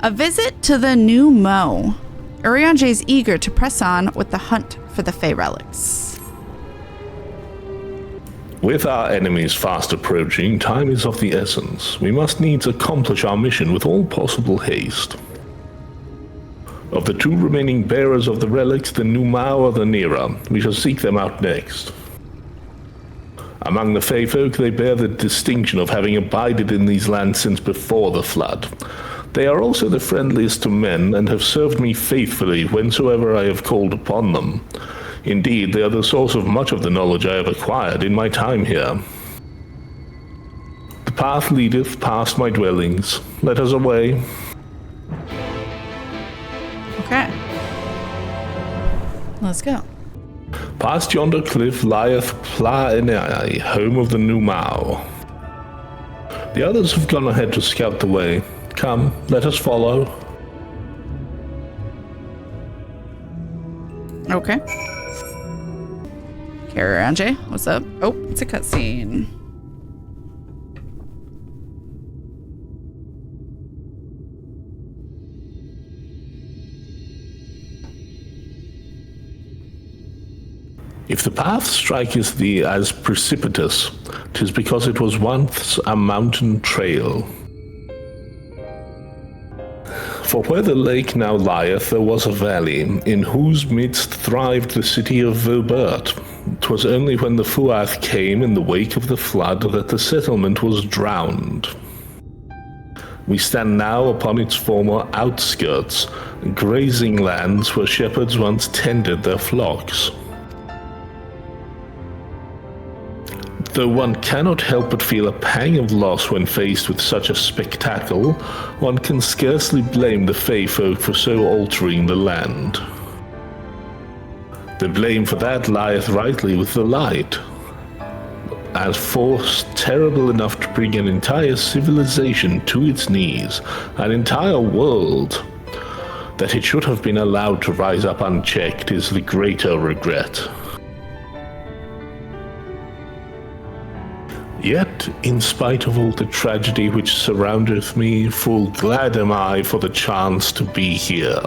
A visit to the Nu Mou. Urianger is eager to press on with the hunt for the Fey relics. With our enemies fast approaching, time is of the essence. We must needs accomplish our mission with all possible haste. Of the 2 remaining bearers of the relics, the Nu Mou are the nearer. We shall seek them out next. Among the Fey folk, they bear the distinction of having abided in these lands since before the flood. They are also the friendliest to men, and have served me faithfully whensoever I have called upon them. Indeed, they are the source of much of the knowledge I have acquired in my time here. The path leadeth past my dwellings. Let us away. Okay. Let's go. Past yonder cliff lieth Pla-Enai, home of the Nu Mou. The others have gone ahead to scout the way. Come, let us follow. Okay. Urianger, what's up? Oh, it's a cutscene. If the path striketh thee as precipitous, 'tis because it was once a mountain trail. For where the lake now lieth, there was a valley, in whose midst thrived the city of Vilbert. 'Twas only when the Fuath came in the wake of the flood that the settlement was drowned. We stand now upon its former outskirts, grazing lands where shepherds once tended their flocks. Though one cannot help but feel a pang of loss when faced with such a spectacle, one can scarcely blame the Fey folk for so altering the land. The blame for that lieth rightly with the light, as force terrible enough to bring an entire civilization to its knees, an entire world. That it should have been allowed to rise up unchecked is the greater regret. Yet, in spite of all the tragedy which surroundeth me, full glad am I for the chance to be here.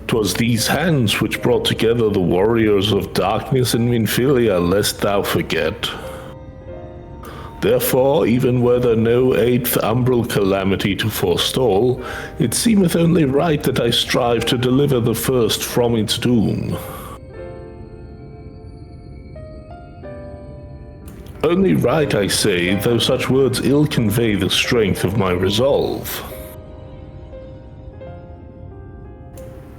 'Twas these hands which brought together the warriors of darkness and Minfilia, lest thou forget. Therefore, even were there no 8th umbral calamity to forestall, it seemeth only right that I strive to deliver the first from its doom. Only right, I say, though such words ill convey the strength of my resolve.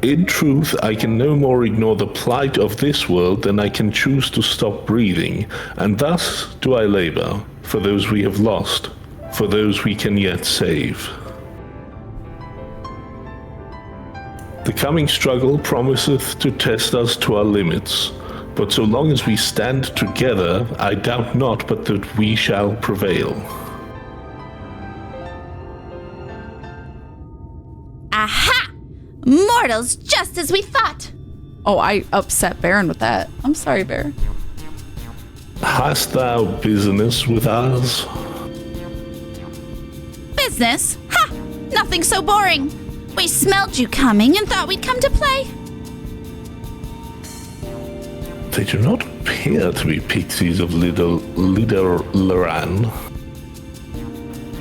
In truth, I can no more ignore the plight of this world than I can choose to stop breathing, and thus do I labor, for those we have lost, for those we can yet save. The coming struggle promiseth to test us to our limits, but so long as we stand together, I doubt not but that we shall prevail. Aha! Mortals, just as we thought! Oh, I upset Baron with that. I'm sorry, Baron. Hast thou business with us? Business? Ha! Nothing so boring. We smelled you coming and thought we'd come to play. They do not appear to be pixies of Lider-Loran.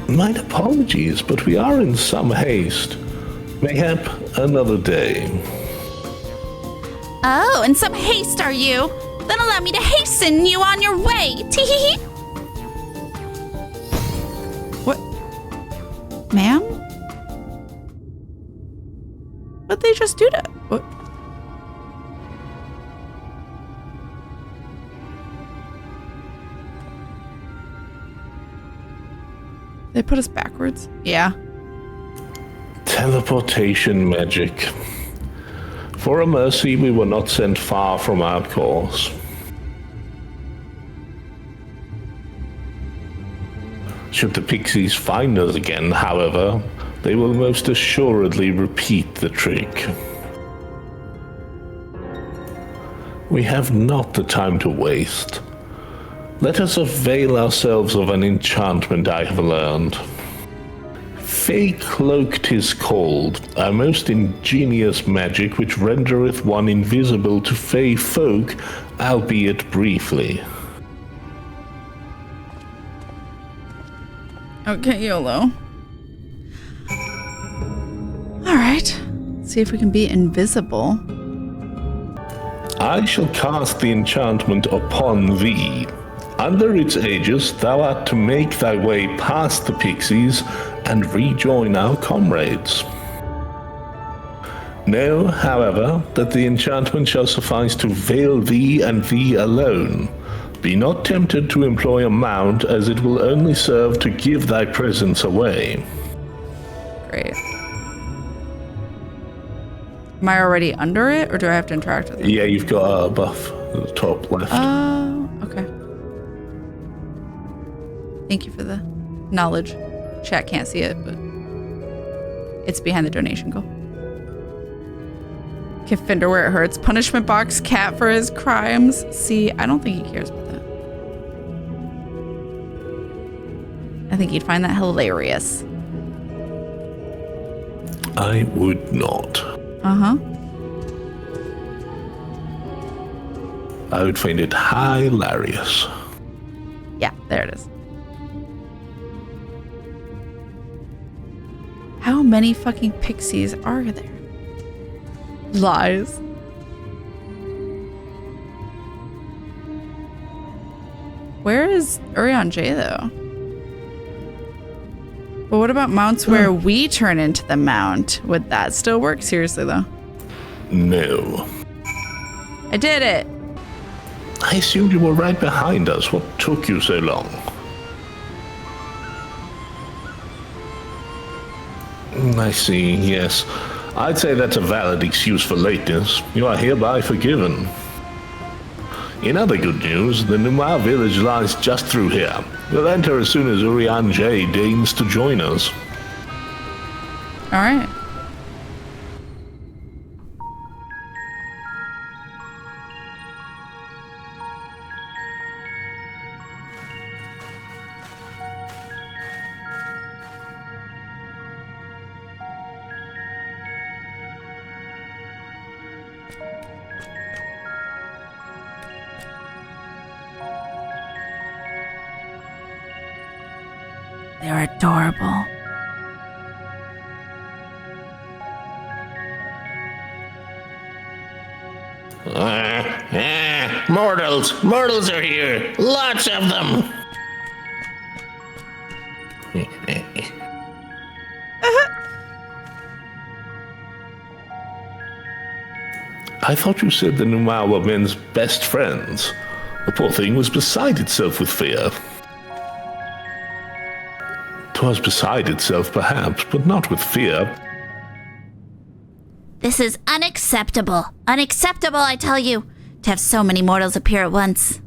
Mine apologies, but we are in some haste. Mayhap another day. Oh, in some haste are you? Then allow me to hasten you on your way. Tee-hee-hee. What? Ma'am? What'd they just do to... What? They put us backwards? Yeah. Teleportation magic. For a mercy, we were not sent far from our course. Should the pixies find us again, however, they will most assuredly repeat the trick. We have not the time to waste. Let us avail ourselves of an enchantment I have learned. Fey Cloak 'tis called, a most ingenious magic which rendereth one invisible to Fey folk, albeit briefly. Okay, YOLO. Alright. See if we can be invisible. I shall cast the enchantment upon thee. Under its aegis, thou art to make thy way past the pixies and rejoin our comrades. Know, however, that the enchantment shall suffice to veil thee and thee alone. Be not tempted to employ a mount, as it will only serve to give thy presence away. Great. Am I already under it, or do I have to interact with it? Yeah, you've got a buff at the top left. Oh, okay. Thank you for the knowledge. Chat can't see it, but it's behind the donation goal. Give Finder where it hurts. Punishment box cat for his crimes. See, I don't think he cares about that. I think he'd find that hilarious. I would not. Uh-huh. I would find it hilarious. Yeah, there it is. How many fucking pixies are there? Lies. Where is Urian J though? But what about mounts where we turn into the mount? Would that still work? Seriously though. No. I did it. I assumed you were right behind us. What took you so long? I see, yes. I'd say that's a valid excuse for lateness. You are hereby forgiven. In other good news, the Nu Mou village lies just through here. We'll enter as soon as Urian J deigns to join us. All right. They're adorable. Mortals are here. Lots of them. I thought you said the Nu Mou were men's best friends. The poor thing was beside itself with fear. 'Twas beside itself, perhaps, but not with fear. This is unacceptable. Unacceptable, I tell you, to have so many mortals appear at once.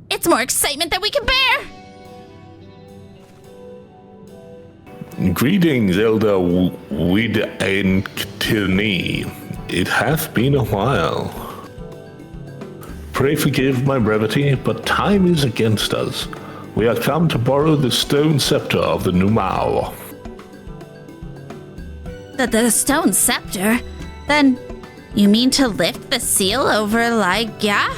It's more excitement than we can bear! Greetings, Elder Widentini. It hath been a while. Pray forgive my brevity, but time is against us. We are come to borrow the Stone Scepter of the Nu Mou. The Stone Scepter? Then, you mean to lift the seal over Ligya?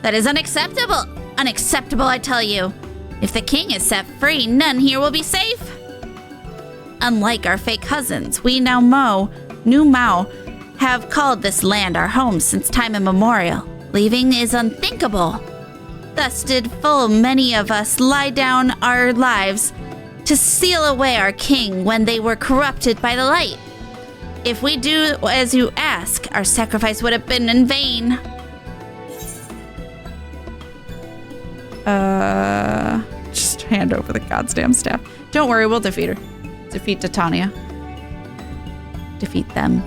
That is unacceptable! Unacceptable, I tell you. If the king is set free, none here will be safe. Unlike our fake cousins, we Nu Mou have called this land our home since time immemorial. Leaving is unthinkable. Thus did full many of us lie down our lives to seal away our king when they were corrupted by the light. If we do as you ask, our sacrifice would have been in vain. Just hand over the goddamn staff. Don't worry, we'll defeat her. Defeat Titania. Defeat them.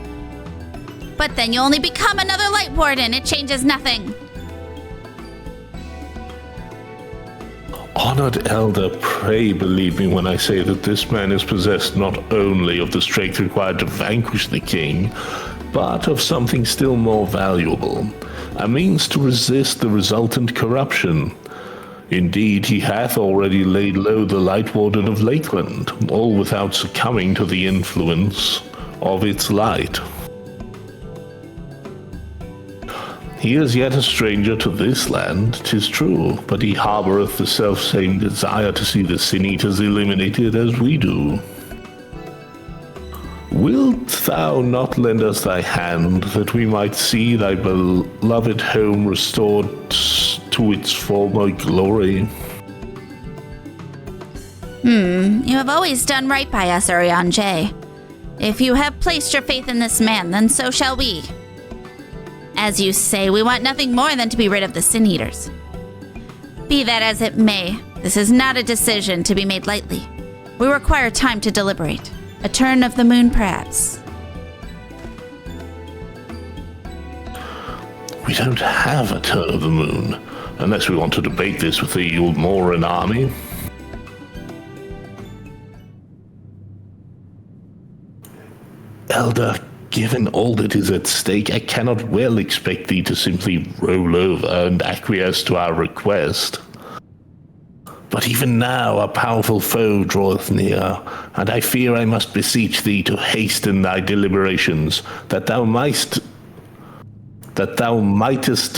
But then you only become another light warden. It changes nothing. Honored Elder, pray believe me when I say that this man is possessed not only of the strength required to vanquish the king, but of something still more valuable, a means to resist the resultant corruption. Indeed, he hath already laid low the Light Warden of Lakeland, all without succumbing to the influence of its light. He is yet a stranger to this land, 'tis true, but he harboureth the self-same desire to see the Sin-Eaters eliminated as we do. Wilt thou not lend us thy hand, that we might see thy beloved home restored to its former glory? You have always done right by us, Urianger. If you have placed your faith in this man, then so shall we. As you say, we want nothing more than to be rid of the Sin-Eaters. Be that as it may, this is not a decision to be made lightly. We require time to deliberate. A turn of the moon, perhaps. We don't have a turn of the moon, unless we want to debate this with the Ulmoran army. Elder, given all that is at stake, I cannot well expect thee to simply roll over and acquiesce to our request. But even now a powerful foe draweth near, and I fear I must beseech thee to hasten thy deliberations, that thou mightest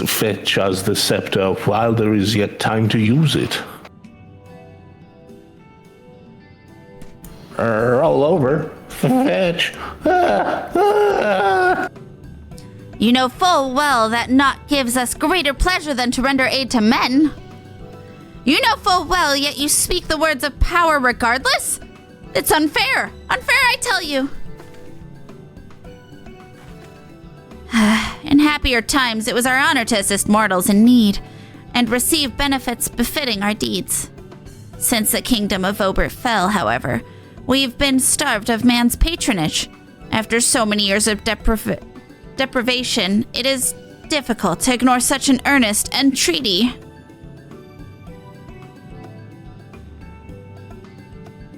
fetch us the scepter while there is yet time to use it. Roll over. Fetch. You know full well that naught gives us greater pleasure than to render aid to men. You know full well, yet you speak the words of power regardless? It's unfair. Unfair, I tell you. In happier times, it was our honor to assist mortals in need and receive benefits befitting our deeds. Since the kingdom of Obert fell, however, we've been starved of man's patronage. After so many years of deprivation, it is difficult to ignore such an earnest entreaty.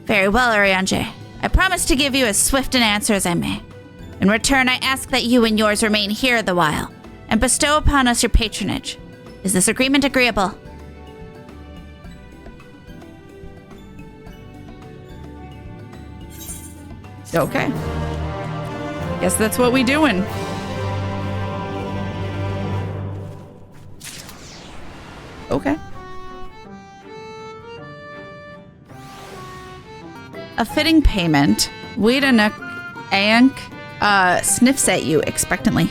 Very well, Urianger. I promise to give you as swift an answer as I may. In return, I ask that you and yours remain here the while, and bestow upon us your patronage. Is this agreement agreeable? Okay. Guess that's what we doing. Okay. A fitting payment. Weedanuk Ayank sniffs at you expectantly.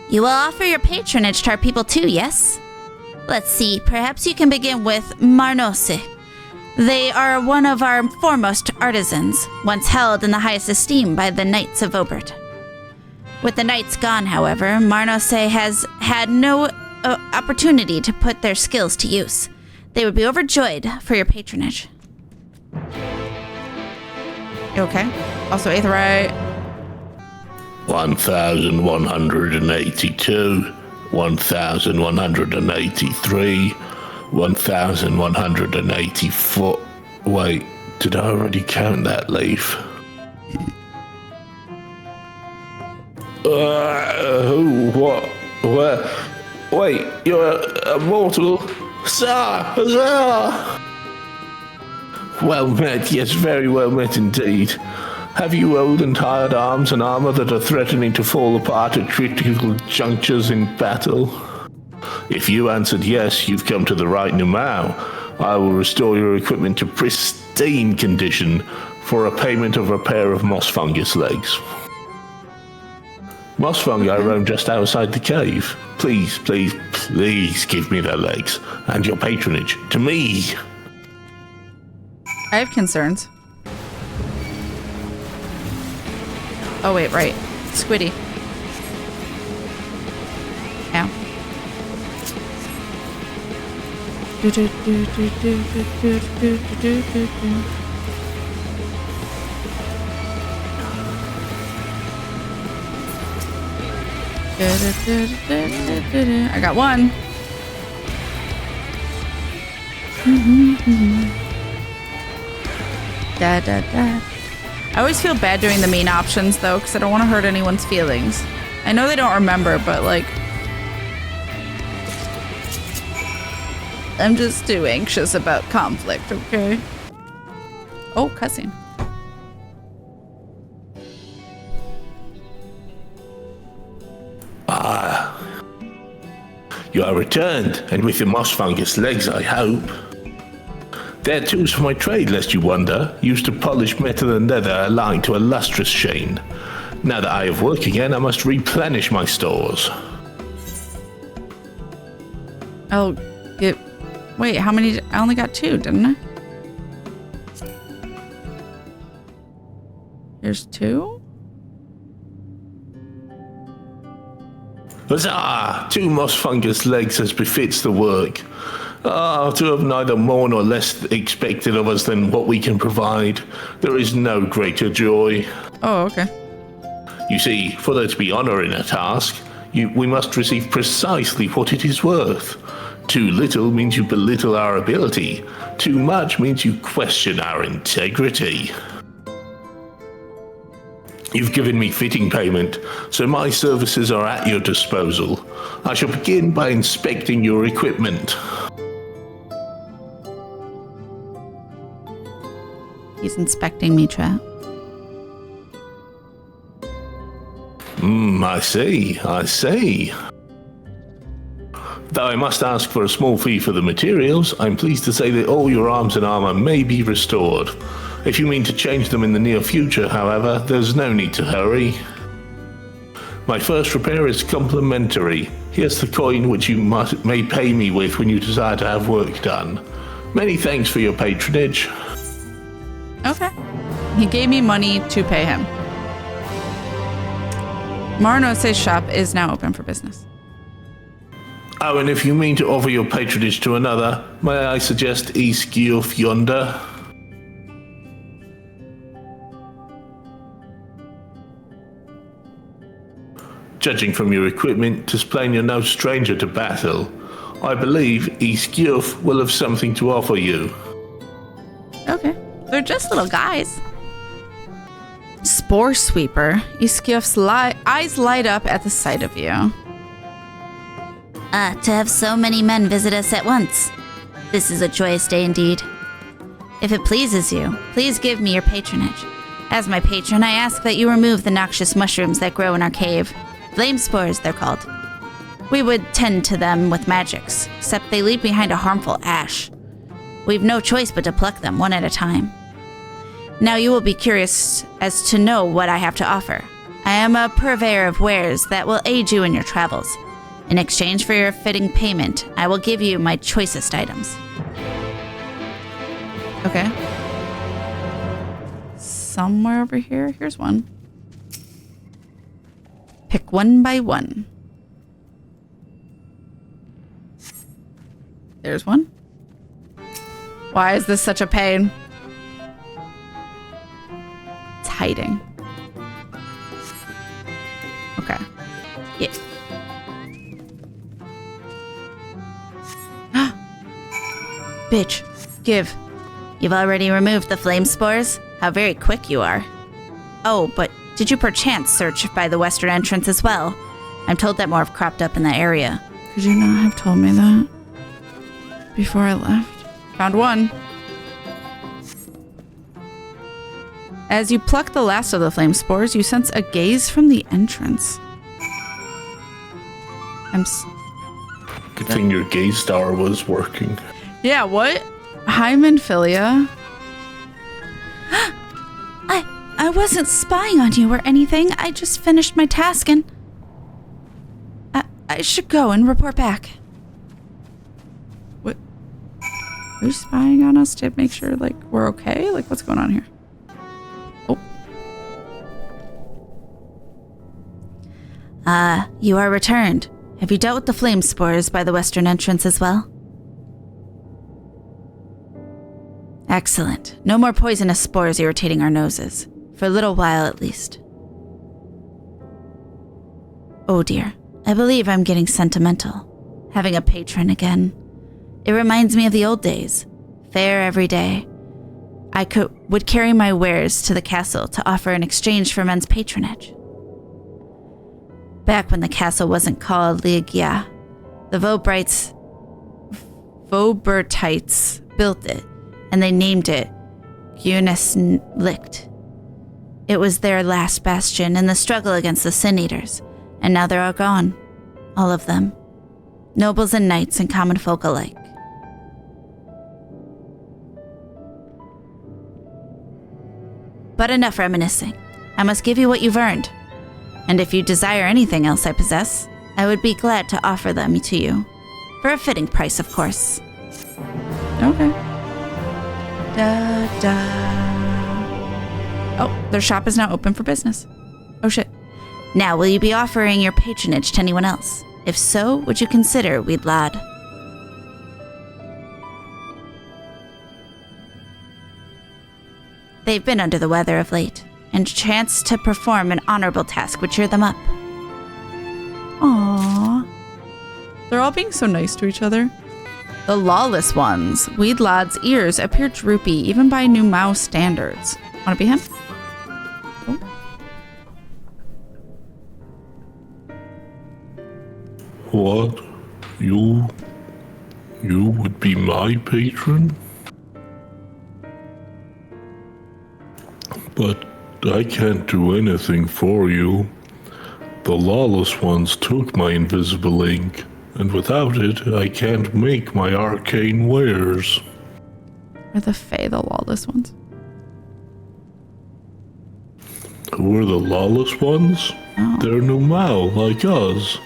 You will offer your patronage to our people too, yes? Let's see, perhaps you can begin with Marnose. They are one of our foremost artisans, once held in the highest esteem by the Knights of Obert. With the Knights gone, however, Marnose has had no opportunity to put their skills to use. They would be overjoyed for your patronage. Okay. Also, Aetheryte. 1,182, 1,183, 1,184. Wait, did I already count that, Leaf? What? Where? Wait, you're a mortal? Sir! Well met, yes, very well met indeed. Have you old and tired arms and armor that are threatening to fall apart at critical junctures in battle? If you answered yes, you've come to the right Nu Mou. I will restore your equipment to pristine condition for a payment of a pair of moss fungus legs. Moss fungi roam just outside the cave. Please, please, please give me their legs and your patronage to me. I have concerns. Oh, wait, right. Squiddy. Ow. I got one. Da da da. I always feel bad doing the mean options, though, because I don't want to hurt anyone's feelings. I know they don't remember, but, like... I'm just too anxious about conflict, okay? Oh, cussing. You are returned, and with your moss fungus legs, I hope. They're tools for my trade, lest you wonder, used to polish metal and leather alike to a lustrous sheen. Now that I have work again, I must replenish my stores. Oh, wait, how many? I only got 2, didn't I? Here's 2? Huzzah! 2 moss fungus legs as befits the work. To have neither more nor less expected of us than what we can provide. There is no greater joy. Oh, okay. You see, for there to be honor in a task, we must receive precisely what it is worth. Too little means you belittle our ability. Too much means you question our integrity. You've given me fitting payment, so my services are at your disposal. I shall begin by inspecting your equipment. He's inspecting me, chat. I see. Though I must ask for a small fee for the materials, I'm pleased to say that all your arms and armor may be restored. If you mean to change them in the near future, however, there's no need to hurry. My first repair is complimentary. Here's the coin which you may pay me with when you desire to have work done. Many thanks for your patronage. Okay. He gave me money to pay him. Marnose's shop is now open for business. Oh, and if you mean to offer your patronage to another, may I suggest Eastgilf yonder? Judging from your equipment, 'tis plain you're no stranger to battle. I believe Eastgilf will have something to offer you. Okay. They're just little guys. Spore Sweeper. Eastgilf's eyes light up at the sight of you. To have so many men visit us at once. This is a joyous day indeed. If it pleases you, please give me your patronage. As my patron, I ask that you remove the noxious mushrooms that grow in our cave. Flame spores, they're called. We would tend to them with magics, except they leave behind a harmful ash. We've no choice but to pluck them one at a time. Now you will be curious as to know what I have to offer. I am a purveyor of wares that will aid you in your travels. In exchange for your fitting payment, I will give you my choicest items. Okay. Somewhere over here. Here's one. Pick one by one. There's one. Why is this such a pain? It's hiding. Okay. Yeah. Bitch, give. You've already removed the flame spores? How very quick you are. Oh, but did you perchance search by the western entrance as well? I'm told that more have cropped up in that area. Could you not have told me that before I left? Found one. As you pluck the last of the flame spores, you sense a gaze from the entrance. Good thing your gaze star was working. Yeah, what? Hi, Minfilia. I wasn't spying on you or anything. I just finished my task and... I should go and report back. What? Are you spying on us to make sure, like, we're okay? Like, what's going on here? Oh. You are returned. Have you dealt with the flame spores by the western entrance as well? Excellent. No more poisonous spores irritating our noses. For a little while at least. Oh dear. I believe I'm getting sentimental. Having a patron again. It reminds me of the old days. Fair every day. would carry my wares to the castle to offer in exchange for men's patronage. Back when the castle wasn't called Ligia, the Vobertites built it, and they named it Licht. It was their last bastion in the struggle against the Sin Eaters, and now they're all gone. All of them. Nobles and knights and common folk alike. But enough reminiscing. I must give you what you've earned. And if you desire anything else I possess, I would be glad to offer them to you. For a fitting price, of course. Okay. Oh, their shop is now open for business. Oh shit. Now, will you be offering your patronage to anyone else? If so, would you consider Weed Lad? They've been under the weather of late, and a chance to perform an honorable task would cheer them up. Aww. They're all being so nice to each other. The lawless ones. Weed Lad's ears appear droopy even by Nu Mou standards. Wanna be him? Oh. What? You would be my patron? But I can't do anything for you. The lawless ones took my invisible ink, and without it, I can't make my arcane wares. Are the Fae the lawless ones? Who are the lawless ones? Oh. They're Nu Mou, like us,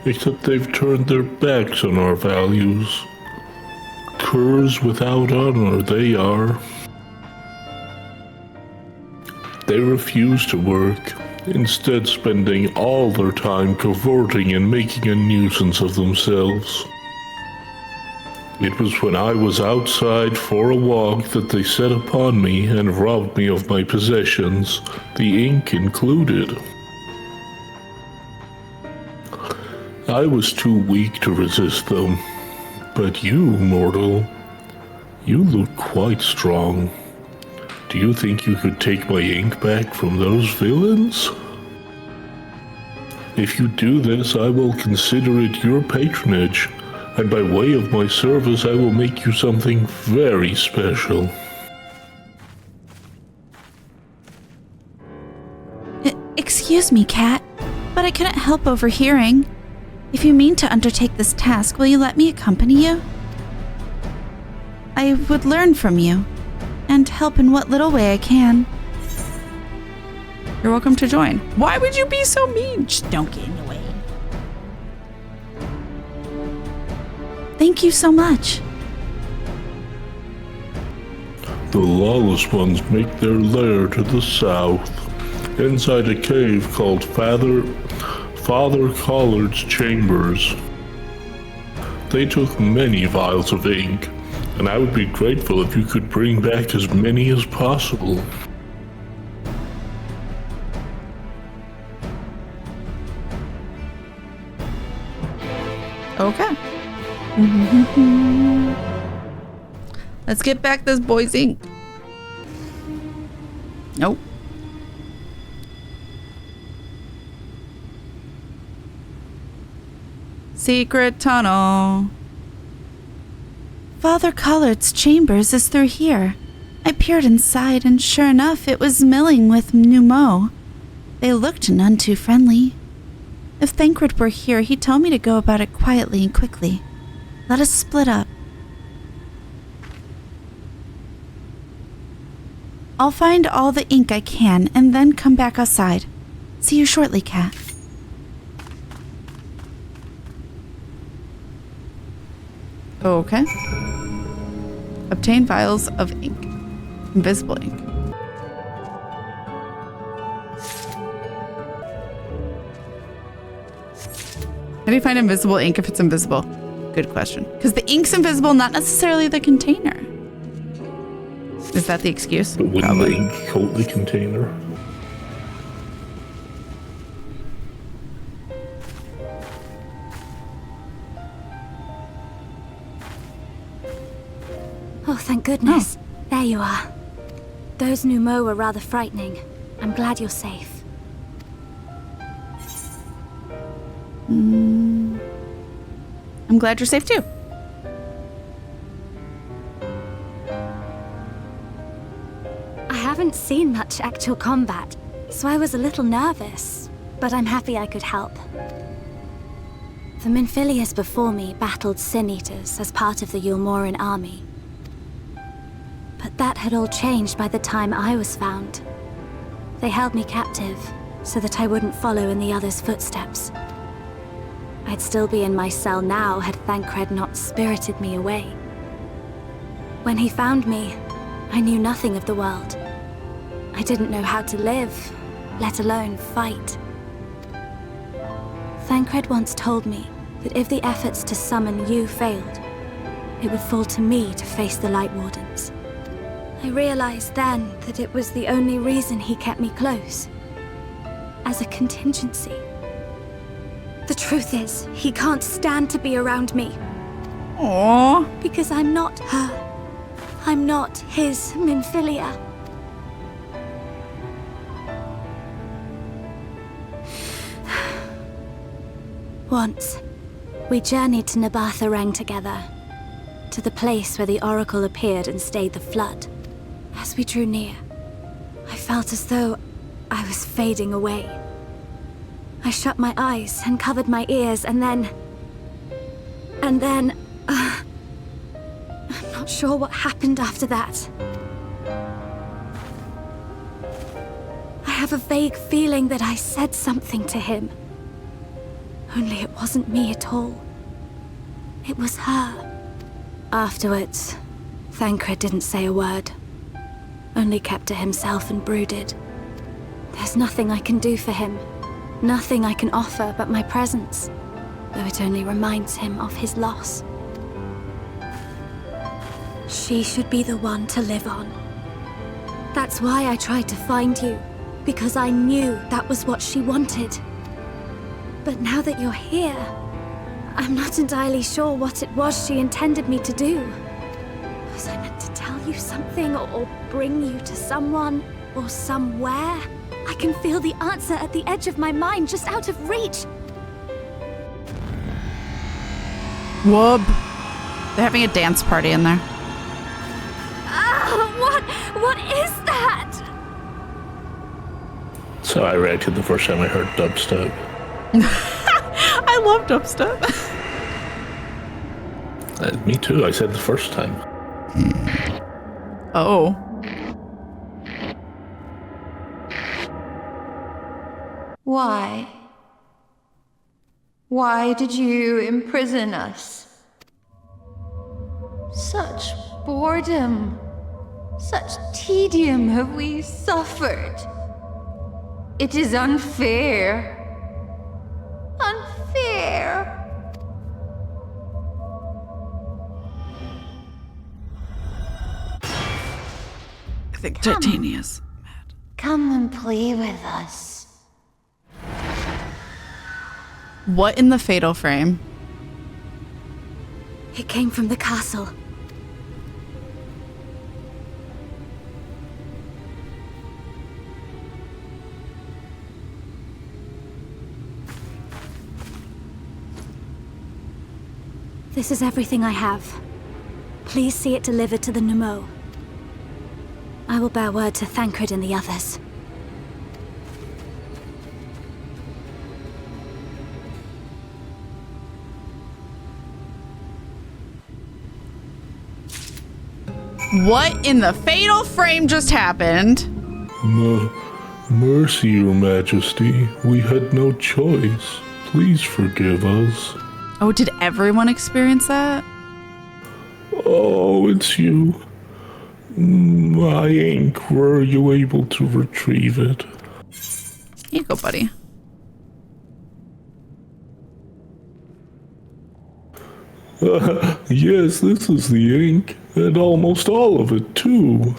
except they've turned their backs on our values. Curs without honor, they are. They refuse to work, instead spending all their time cavorting and making a nuisance of themselves. It was when I was outside for a walk that they set upon me and robbed me of my possessions, the ink included. I was too weak to resist them, but you, mortal, you look quite strong. Do you think you could take my ink back from those villains? If you do this, I will consider it your patronage, and by way of my service, I will make you something very special. Excuse me, Kat, but I couldn't help overhearing. If you mean to undertake this task, will you let me accompany you? I would learn from you, and help in what little way I can. You're welcome to join. Why would you be so mean? Just don't get in the way. Thank you so much. The lawless ones make their lair to the south, inside a cave called Father Collard's Chambers. They took many vials of ink, and I would be grateful if you could bring back as many as possible. Okay. Let's get back this boy's ink. Nope. Secret tunnel. Father Collard's chambers is through here. I peered inside, and sure enough, it was milling with Nu Mou. They looked none too friendly. If Thancred were here, he'd tell me to go about it quietly and quickly. Let us split up. I'll find all the ink I can, and then come back outside. See you shortly, Kat. Okay. Obtain vials of ink. Invisible ink. How do you find invisible ink if it's invisible? Good question. Because the ink's invisible, not necessarily the container. Is that the excuse? But wouldn't the ink coat the container? Oh, thank goodness. There you are. Those Nu Mou were rather frightening. I'm glad you're safe. I'm glad you're safe too. I haven't seen much actual combat, so I was a little nervous, but I'm happy I could help. The Minfilius before me battled Sin Eaters as part of the Yulmoran army. But that had all changed by the time I was found. They held me captive, so that I wouldn't follow in the others' footsteps. I'd still be in my cell now had Thancred not spirited me away. When he found me, I knew nothing of the world. I didn't know how to live, let alone fight. Thancred once told me that if the efforts to summon you failed, it would fall to me to face the Light Wardens. I realized then that it was the only reason he kept me close. As a contingency. The truth is, he can't stand to be around me. Aww. Because I'm not her. I'm not his Minfilia. Once, we journeyed to Nabatha together, to the place where the Oracle appeared and stayed the flood. As we drew near, I felt as though I was fading away. I shut my eyes and covered my ears, and then... I'm not sure what happened after that. I have a vague feeling that I said something to him. Only it wasn't me at all. It was her. Afterwards, Thancred didn't say a word. Only kept to himself and brooded. There's nothing I can do for him. Nothing I can offer but my presence, though it only reminds him of his loss. She should be the one to live on. That's why I tried to find you, because I knew that was what she wanted. But now that you're here, I'm not entirely sure what it was she intended me to do. Was I meant to tell you something, or bring you to someone, or somewhere? I can feel the answer at the edge of my mind, just out of reach. Whoop. They're having a dance party in there. What is that? So I reacted the first time I heard dubstep. I love dubstep. Me too, I said the first time. Oh. Why? Why did you imprison us? Such boredom, such tedium have we suffered. It is unfair. Unfair. I think Titania's mad. Come and play with us. What in the fatal frame? It came from the castle. This is everything I have. Please see it delivered to the Nu Mou. I will bear word to Thancred and the others. What in the fatal frame just happened? Mercy, Your Majesty. We had no choice. Please forgive us. Oh, did everyone experience that? Oh, it's you. My ink. Were you able to retrieve it? Here you go, buddy. Yes, this is the ink, and almost all of it, too.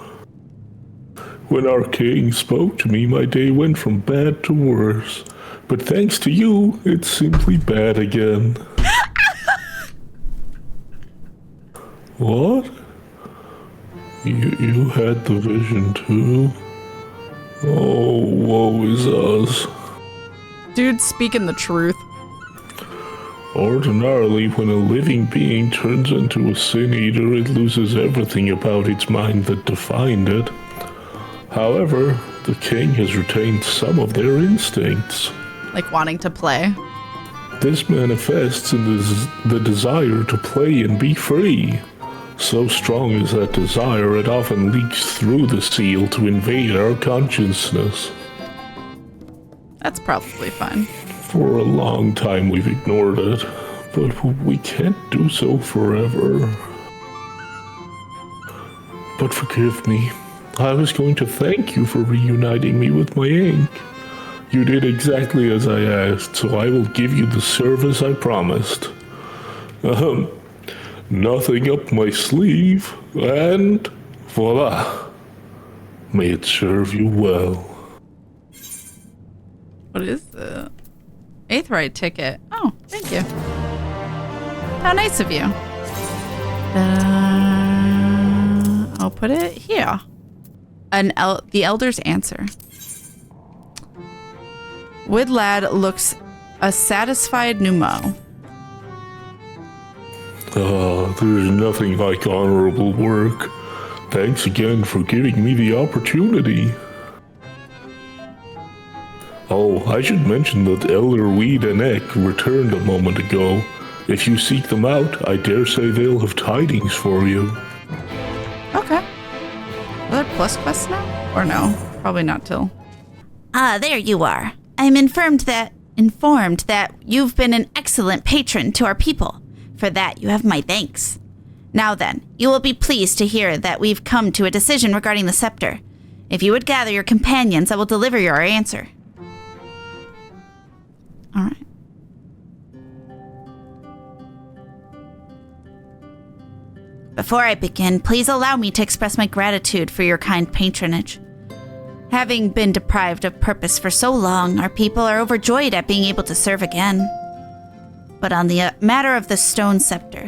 When our king spoke to me, my day went from bad to worse. But thanks to you, it's simply bad again. What? You had the vision too? Oh, woe is us. Dude, speaking the truth. Ordinarily, when a living being turns into a sin eater, it loses everything about its mind that defined it. However, the king has retained some of their instincts. Like wanting to play. This manifests in the desire to play and be free. So strong is that desire, it often leaks through the seal to invade our consciousness. That's probably fine. For a long time we've ignored it, but we can't do so forever. But forgive me, I was going to thank you for reuniting me with my ink. You did exactly as I asked, so I will give you the service I promised. Nothing up my sleeve, and voila. May it serve you well. What is the 8th ride ticket? Oh, thank you. How nice of you. I'll put it here. The Elder's Answer. Woodlad looks a satisfied Nu Mou. There's nothing like honorable work. Thanks again for giving me the opportunity. Oh, I should mention that Elder Weed and Eck returned a moment ago. If you seek them out, I dare say they'll have tidings for you. Okay. Are there plus quests now? Or no? Probably not till. Ah, there you are. I'm informed that you've been an excellent patron to our people. For that, you have my thanks. Now then, you will be pleased to hear that we've come to a decision regarding the scepter. If you would gather your companions, I will deliver your answer. All right. Before I begin, please allow me to express my gratitude for your kind patronage. Having been deprived of purpose for so long, our people are overjoyed at being able to serve again. But on the matter of the Stone Scepter,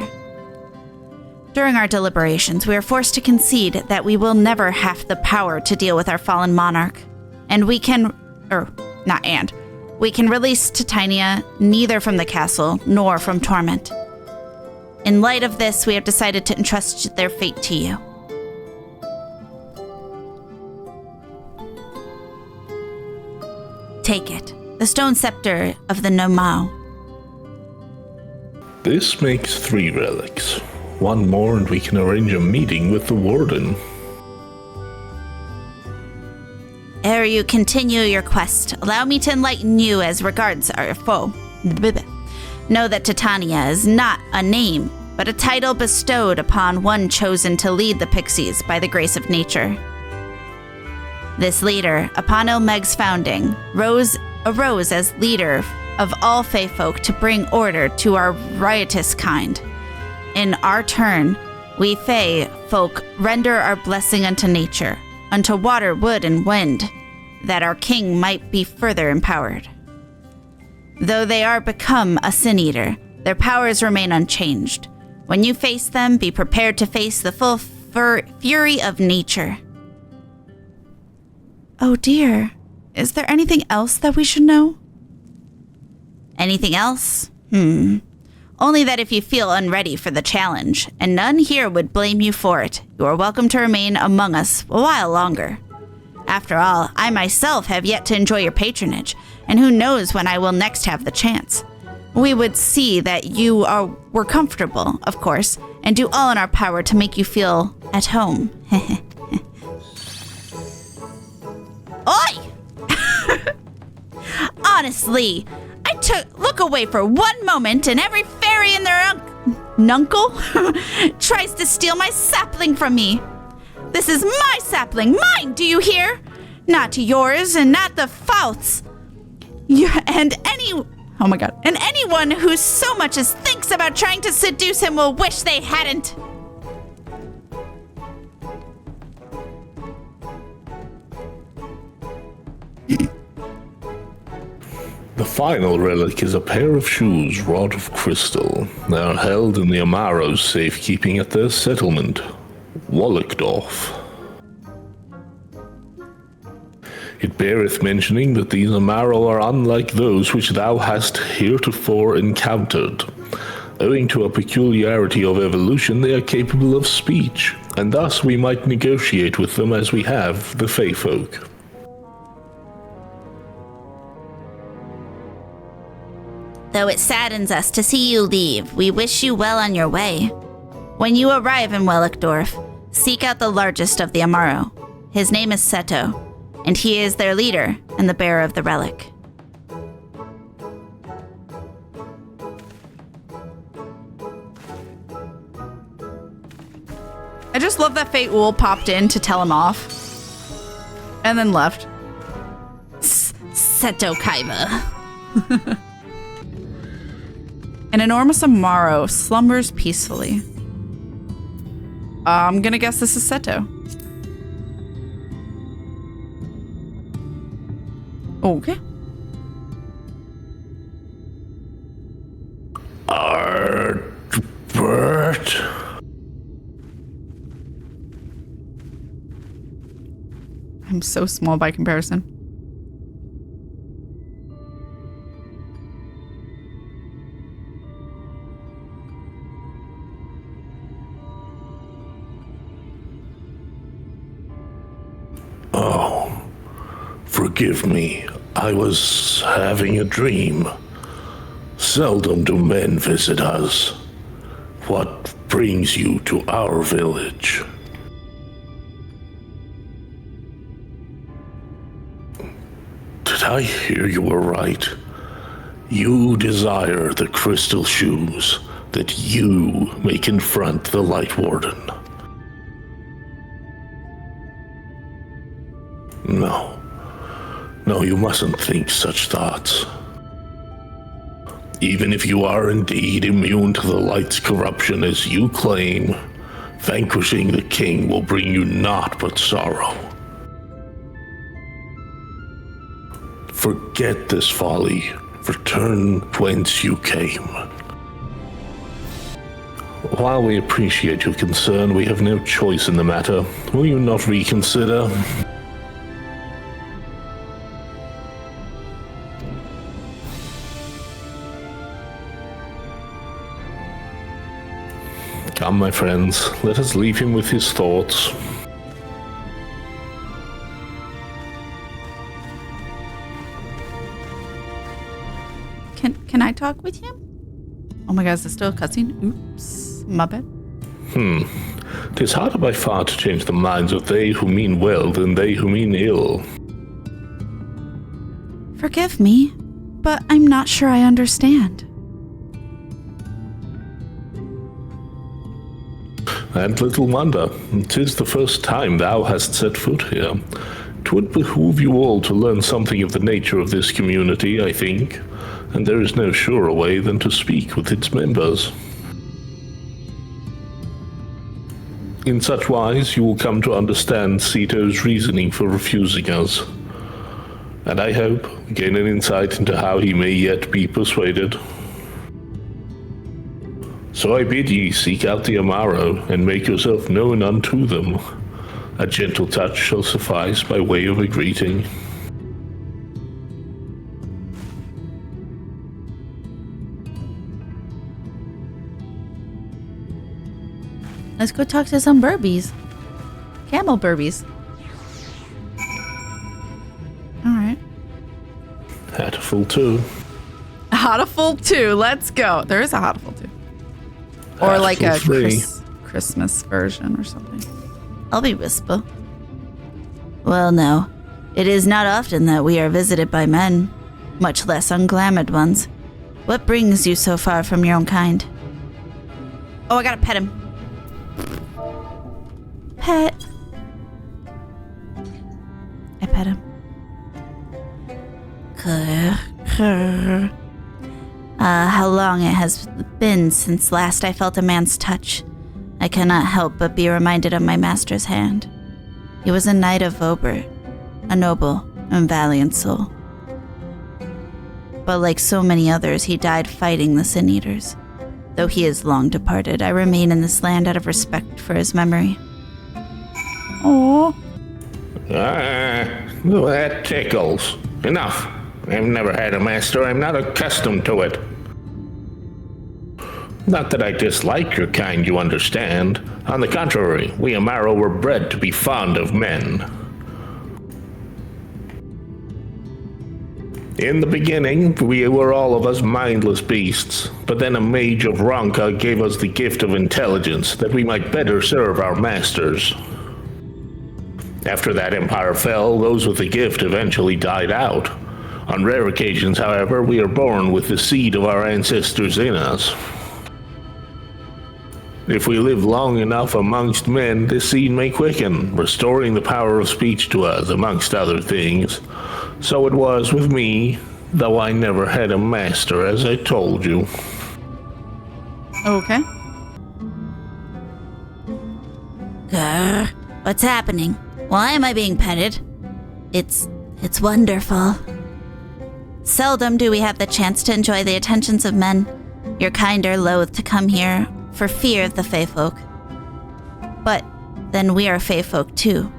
during our deliberations, we are forced to concede that we will never have the power to deal with our fallen monarch. And we can release Titania neither from the castle nor from torment. In light of this, we have decided to entrust their fate to you. Take it, the Stone Scepter of the Nu Mou. This makes 3 relics. One more and we can arrange a meeting with the warden. Ere you continue your quest, allow me to enlighten you as regards our foe. Know that Titania is not a name, but a title bestowed upon one chosen to lead the pixies by the grace of nature. This leader, upon Ilmeg's founding, arose as leader of all Fae folk to bring order to our riotous kind. In our turn, we Fae folk render our blessing unto nature, unto water, wood, and wind, that our king might be further empowered. Though they are become a sin eater, their powers remain unchanged. When you face them, be prepared to face the full fury of nature. Oh dear, is there anything else that we should know? Anything else? Only that if you feel unready for the challenge, and none here would blame you for it, you are welcome to remain among us a while longer. After all, I myself have yet to enjoy your patronage, and who knows when I will next have the chance. We would see that you were comfortable, of course, and do all in our power to make you feel at home. Oi! Honestly, look away for one moment and every fairy and their nuncle tries to steal my sapling from me. This is my sapling, mine, do you hear? Not yours and not the Fouth's. And anyone who so much as thinks about trying to seduce him will wish they hadn't. The final relic is a pair of shoes wrought of crystal. They are held in the Amaro's safekeeping at their settlement, Wallachdorf. It beareth mentioning that these Amaro are unlike those which thou hast heretofore encountered. Owing to a peculiarity of evolution, they are capable of speech, and thus we might negotiate with them as we have the Fey folk. Though it saddens us to see you leave, we wish you well on your way. When you arrive in Wellickdorf, seek out the largest of the Amaro. His name is Seto, and he is their leader and the bearer of the relic. I just love that Fate-Ul popped in to tell him off. And then left. Seto Kaiba. An enormous Amaro slumbers peacefully. I'm gonna guess this is Seto. Okay. Bert. I'm so small by comparison. Oh, forgive me. I was having a dream. Seldom do men visit us. What brings you to our village? Did I hear you right? You desire the crystal shoes that you may confront the Light Warden. No, you mustn't think such thoughts. Even if you are indeed immune to the light's corruption as you claim, vanquishing the king will bring you naught but sorrow. Forget this folly. Return whence you came. While we appreciate your concern, we have no choice in the matter. Will you not reconsider? Come, my friends, let us leave him with his thoughts. Can I talk with him? Oh my god, is this still a cutscene? Oops, my bad. 'Tis harder by far to change the minds of they who mean well than they who mean ill. Forgive me, but I'm not sure I understand. And little wonder, 'tis the first time thou hast set foot here. 'Twould behoove you all to learn something of the nature of this community, I think, and there is no surer way than to speak with its members. In such wise, you will come to understand Seto's reasoning for refusing us, and I hope gain an insight into how he may yet be persuaded. So I bid ye seek out the Amaro and make yourself known unto them. A gentle touch shall suffice by way of a greeting. Let's go talk to some burbies. Camel burbies. Alright. Hatful too. Hotaful 2, let's go. There is a Hotaful 2. Or like a Christmas version or something. I'll be whisper. Well, no. It is not often that we are visited by men, much less unglamoured ones. What brings you so far from your own kind? Oh, I gotta pet him. Pet. I pet him. How long it has been since last I felt a man's touch. I cannot help but be reminded of my master's hand. He was a knight of Vobert, a noble and valiant soul. But like so many others, he died fighting the Sin Eaters. Though he is long departed, I remain in this land out of respect for his memory. Aww. That tickles. Enough. I've never had a master. I'm not accustomed to it. Not that I dislike your kind, you understand. On the contrary, we Amaro were bred to be fond of men. In the beginning, we were all of us mindless beasts, but then a mage of Ronka gave us the gift of intelligence that we might better serve our masters. After that empire fell, those with the gift eventually died out. On rare occasions, however, we are born with the seed of our ancestors in us. If we live long enough amongst men, this seed may quicken, restoring the power of speech to us, amongst other things. So it was with me, though I never had a master, as I told you. Okay. Grr. What's happening? Why am I being petted? It's wonderful. Seldom do we have the chance to enjoy the attentions of men. Your kind are loath to come here for fear of the Fae folk. But then we are Fae folk too.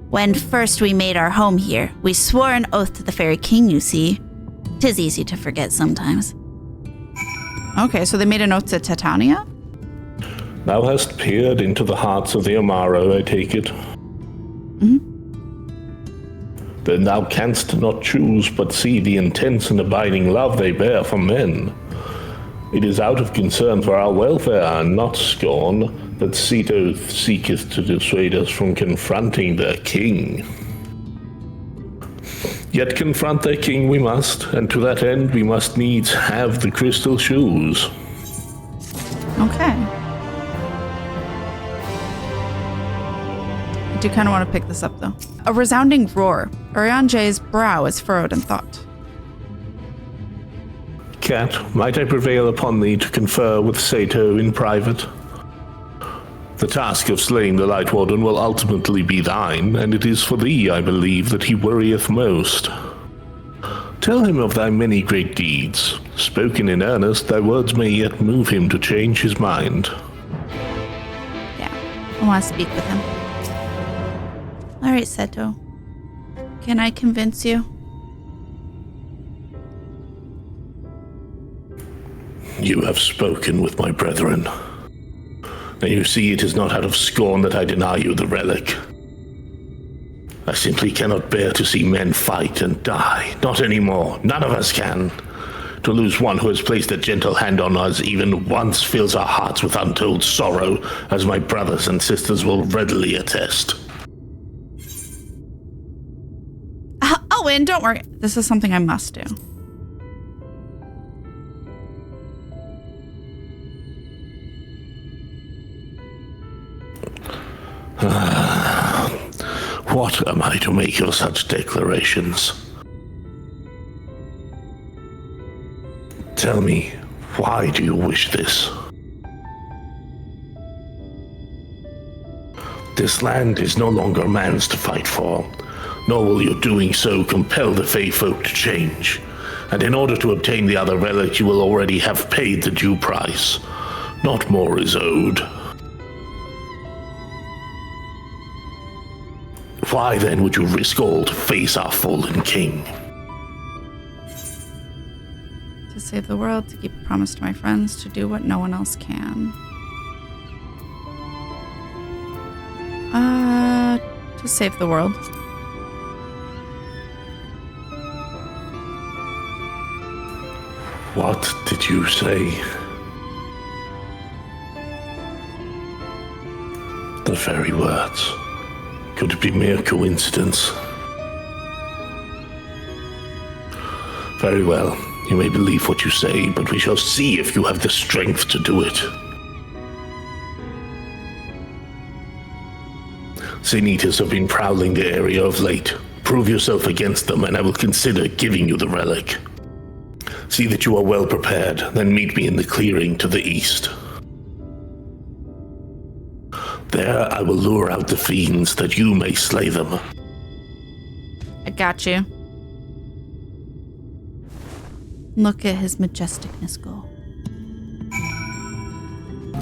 When first we made our home here, we swore an oath to the Fairy King, you see. 'Tis easy to forget sometimes. Okay, so they made an oath to Titania? Thou hast peered into the hearts of the Amaro, I take it. Then thou canst not choose but see the intense and abiding love they bear for men. It is out of concern for our welfare and not scorn that Ceto seeketh to dissuade us from confronting their king. Yet confront their king we must, and to that end we must needs have the crystal shoes. Okay. I do kind of want to pick this up, though. A resounding roar. Urianje's brow is furrowed in thought. Cat, might I prevail upon thee to confer with Sato in private? The task of slaying the Light Warden will ultimately be thine, and it is for thee, I believe, that he worrieth most. Tell him of thy many great deeds. Spoken in earnest, thy words may yet move him to change his mind. Yeah, I want to speak with him. All right, Seto. Can I convince you? You have spoken with my brethren. Now you see, it is not out of scorn that I deny you the relic. I simply cannot bear to see men fight and die. Not anymore. None of us can. To lose one who has placed a gentle hand on us even once fills our hearts with untold sorrow, as my brothers and sisters will readily attest. I'll win, don't worry. This is something I must do. What am I to make of such declarations? Tell me, why do you wish this? This land is no longer man's to fight for, nor will your doing so compel the Fae folk to change. And in order to obtain the other relic, you will already have paid the due price. Not more is owed. Why then would you risk all to face our fallen king? To save the world, to keep a promise to my friends, to do what no one else can. To save the world. What did you say? The very words. Could it be mere coincidence? Very well. You may believe what you say, but we shall see if you have the strength to do it. Sinitas have been prowling the area of late. Prove yourself against them, and I will consider giving you the relic. See that you are well prepared, then meet me in the clearing to the east. There I will lure out the fiends that you may slay them. I got you. Look at his majesticness go.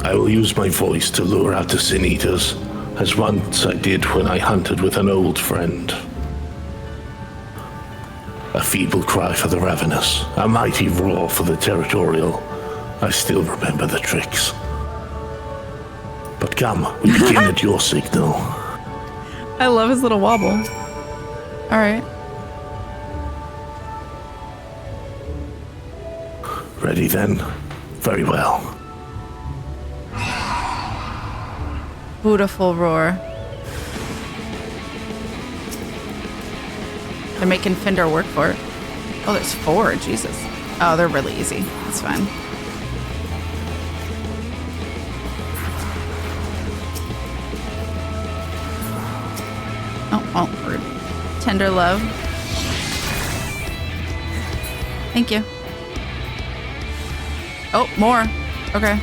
I will use my voice to lure out the Sinitas, as once I did when I hunted with an old friend. A feeble cry for the ravenous, a mighty roar for the territorial. I still remember the tricks. But come, we begin at your signal. I love his little wobble. All right. Ready then? Very well. Beautiful roar. They're making Fender work for it. Oh, there's 4. Jesus. Oh, they're really easy. That's fine. Oh, rude. Tender love. Thank you. Oh, more. Okay.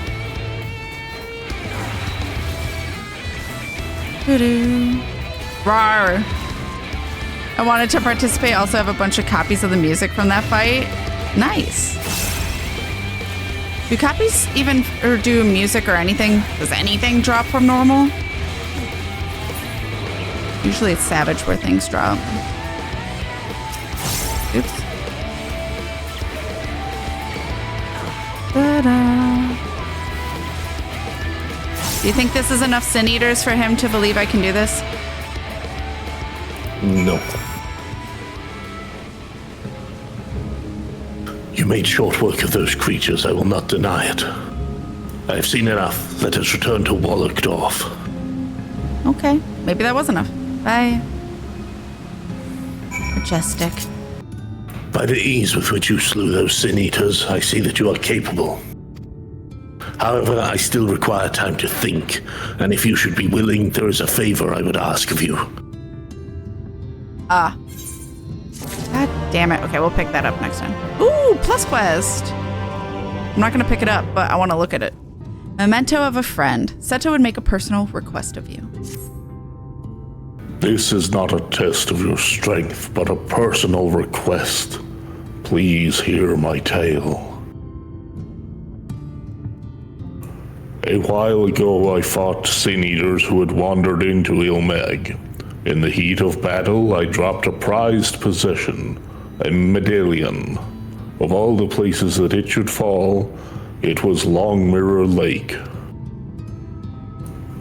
Doo-doo. Rawr. I wanted to participate. I also have a bunch of copies of the music from that fight. Nice. Do copies even, or do music or anything? Does anything drop from normal? Usually it's Savage where things drop. Oops. Ta-da. Do you think this is enough Sin Eaters for him to believe I can do this? No. You made short work of those creatures, I will not deny it. I have seen enough. Let us return to Wallachdorf. Okay, maybe that was enough. Bye. Majestic. By the ease with which you slew those Sin Eaters, I see that you are capable. However, I still require time to think, and if you should be willing, there is a favor I would ask of you. God damn it. Okay, we'll pick that up next time. Ooh, plus quest. I'm not going to pick it up, but I want to look at it. Memento of a friend. Seto would make a personal request of you. This is not a test of your strength, but a personal request. Please hear my tale. A while ago, I fought Sin Eaters who had wandered into Ilmeg. In the heat of battle, I dropped a prized possession, a medallion. Of all the places that it should fall, it was Long Mirror Lake.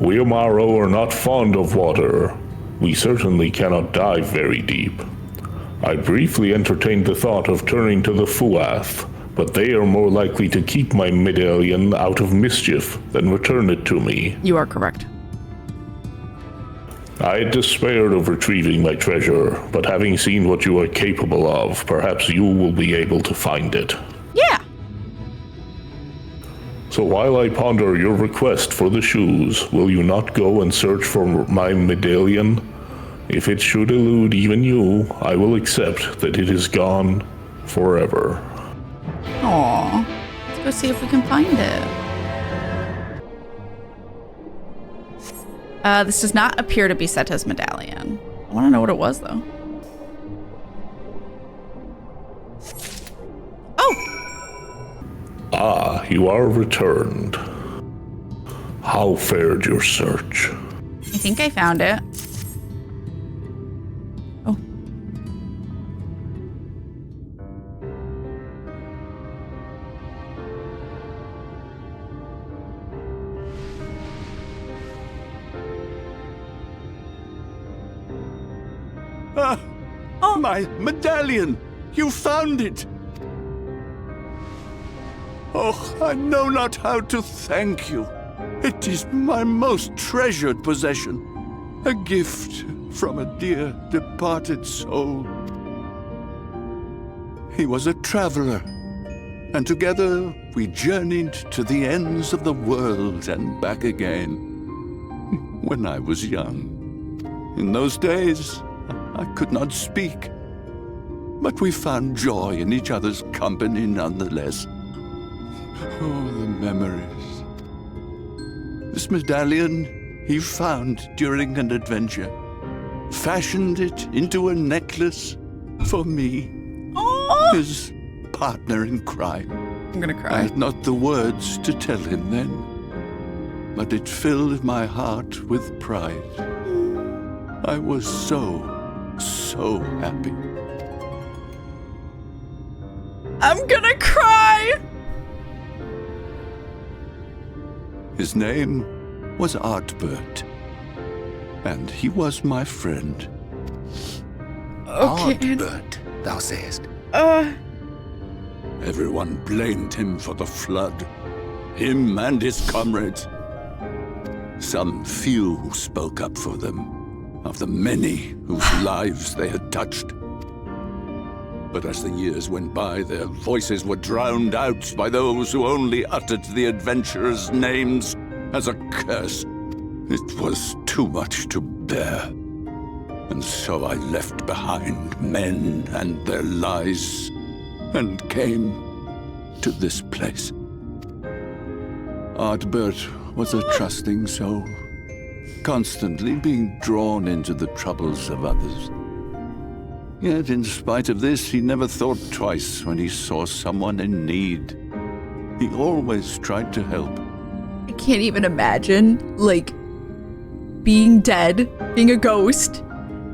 We Amaro are not fond of water. We certainly cannot dive very deep. I briefly entertained the thought of turning to the Fuath, but they are more likely to keep my medallion out of mischief than return it to me. You are correct. I had despaired of retrieving my treasure, but having seen what you are capable of, perhaps you will be able to find it. Yeah. So while I ponder your request for the shoes, will you not go and search for my medallion? If it should elude even you, I will accept that it is gone forever. Aw. Let's go see if we can find it. This does not appear to be Seto's medallion. I want to know what it was, though. Oh! Ah, you are returned. How fared your search? I think I found it. Oh. My medallion! You found it! Oh, I know not how to thank you. It is my most treasured possession. A gift from a dear departed soul. He was a traveler, and together we journeyed to the ends of the world and back again. When I was young. In those days, I could not speak, but we found joy in each other's company nonetheless. Oh, the memories. This medallion he found during an adventure, fashioned it into a necklace for me, his partner in crime. I'm gonna I cry. had not the words to tell him then. but it filled my heart with pride. I was so happy. I'm gonna cry! His name was Artbert, and he was my friend. Okay. Artbert, thou sayest. Everyone blamed him for the flood, him and his comrades. Some few spoke up for them, of the many whose lives they had touched. But as the years went by, their voices were drowned out by those who only uttered the adventurers' names as a curse. It was too much to bear. And so I left behind men and their lies, and came to this place. Artbert was a trusting soul, constantly being drawn into the troubles of others. Yet in spite of this, he never thought twice when he saw someone in need. He always tried to help. I can't even imagine, like, being dead, being a ghost,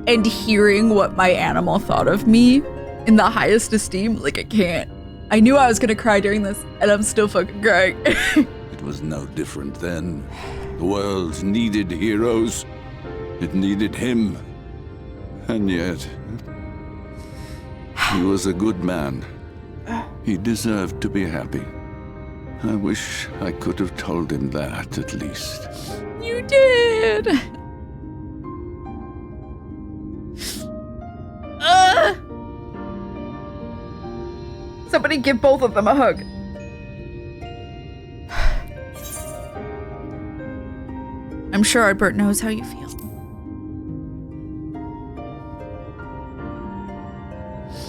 and hearing what my animal thought of me in the highest esteem. Like, I can't. I knew I was gonna cry during this, and I'm still fucking crying. It was no different then. The world needed heroes. It needed him. And yet, he was a good man. He deserved to be happy. I wish I could have told him that, at least. You did! Somebody give both of them a hug. I'm sure Artbert knows how you feel.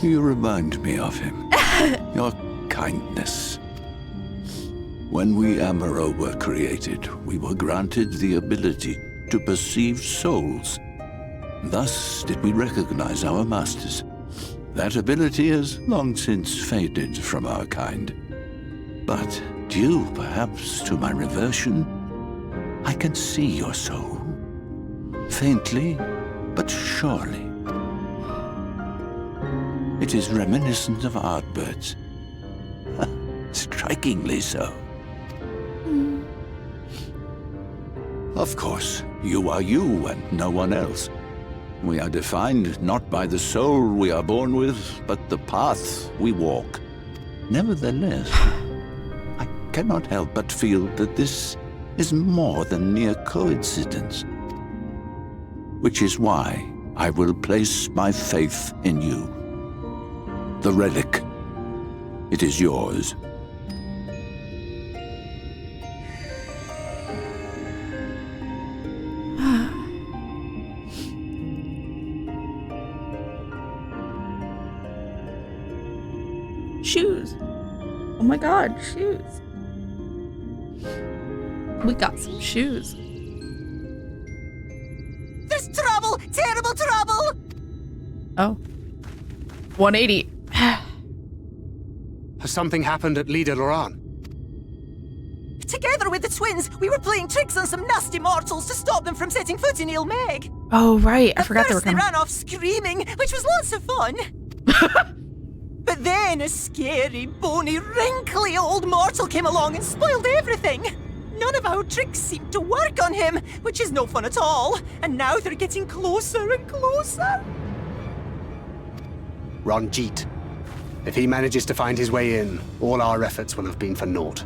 You remind me of him. Your kindness. When we Amaro were created, we were granted the ability to perceive souls. Thus did we recognize our masters. That ability has long since faded from our kind. But due perhaps to my reversion, I can see your soul. Faintly, but surely. It is reminiscent of Artbert's. Strikingly so. Of course, you are you and no one else. We are defined not by the soul we are born with, but the path we walk. Nevertheless, I cannot help but feel that this is more than mere coincidence. Which is why I will place my faith in you. The relic. It is yours. Shoes. Oh my god, shoes. We got some shoes. There's trouble! Terrible trouble! Oh. 180. Has something happened at Lida Loran? Together with the twins, we were playing tricks on some nasty mortals to stop them from setting foot in Ilmeg. Oh, right. I forgot they were First, they coming. ran off screaming, which was lots of fun. But then a scary, bony, wrinkly old mortal came along and spoiled everything. None of our tricks seemed to work on him, which is no fun at all. And now they're getting closer and closer. Ranjit. If he manages to find his way in, all our efforts will have been for naught.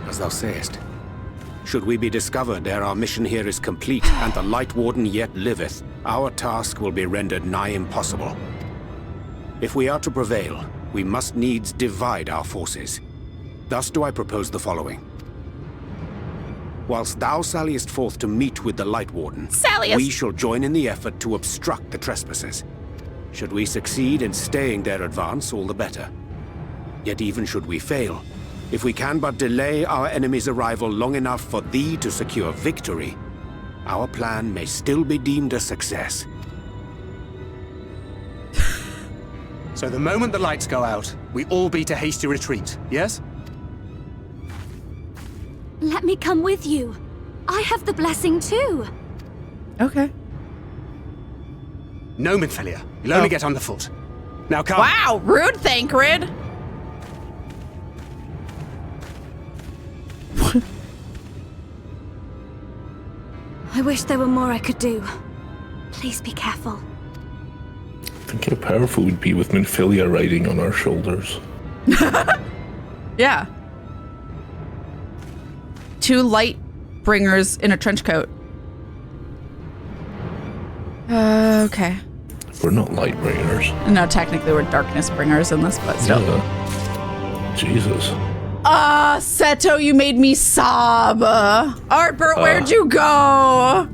As thou sayest. Should we be discovered ere our mission here is complete, and the Light Warden yet liveth, our task will be rendered nigh impossible. If we are to prevail, we must needs divide our forces. Thus do I propose the following. Whilst thou salliest forth to meet with the Light Warden, we shall join in the effort to obstruct the trespassers. Should we succeed in staying their advance, all the better. Yet even should we fail, if we can but delay our enemy's arrival long enough for thee to secure victory, our plan may still be deemed a success. So the moment the lights go out, we all beat a hasty retreat, yes? Let me come with you. I have the blessing too. Okay. No, Minfilia. You'll only get on the foot. Now come. Wow, rude, Thancred. I wish there were more I could do. Please be careful. Think how powerful we'd be with Minfilia riding on our shoulders. Yeah. 2 light bringers in a trench coat. Okay. We're not light bringers. No, technically we're darkness bringers in this, but still. Yeah. Jesus. Seto, you made me sob. Artbert, where'd you go?